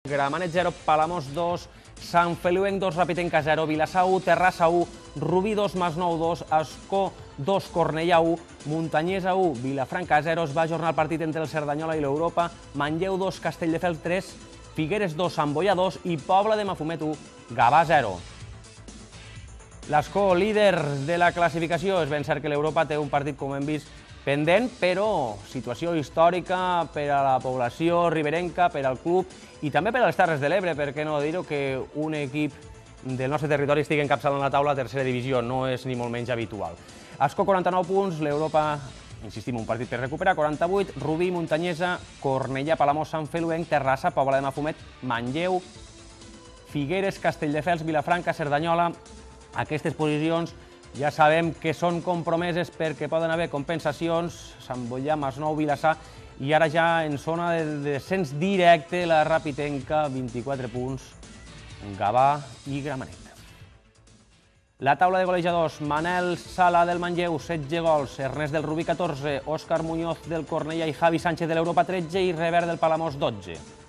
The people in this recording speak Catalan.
Gramenet 0, Palamós 2, Sant Feliuenc 2, Rapitenca 0, Vilassar 1, Terrassa 1, Rubí 2, Masnou 2, Ascó 2, Cornellà 1, Muntanyesa 1, Vilafranca 0, es va ajornar el partit entre el Cerdanyola i l'Europa, Manlleu 2, Castelldefels 3, Figueres 2, Sant Boià 2 i Pobla de Mafumet 1, Gavà 0. L'Ascó, líder de la classificació, és ben cert que l'Europa té un partit, com hem vist, pendent, però situació històrica per a la població riberenca, per al club i també per a les Terres de l'Ebre, per què no dir-ho, que un equip del nostre territori estigui encapçalant la taula a tercera divisió, no és ni molt menys habitual. Ascó 49 punts, l'Europa, insistim, un partit per recuperar, 48, Rubí, Muntanyesa, Cornellà, Palamós, Sant Feliuenc, Terrassa, Pobla de Mafumet, Manlleu, Figueres, Castelldefels, Vilafranca, Cerdanyola. Aquestes posicions ja sabem que són compromeses perquè poden haver compensacions, Sant Boià, Masnou, Vilassar, i ara ja en zona de descens directe la Rapitenca, 24 punts, Gavà i Gramenet. La taula de golejadors, Manel Sala del Manlleu, 16 gols, Ernest del Rubí, 14, Òscar Muñoz del Cornellà i Javi Sánchez de l'Europa, 13 i Revert del Palamós, 12.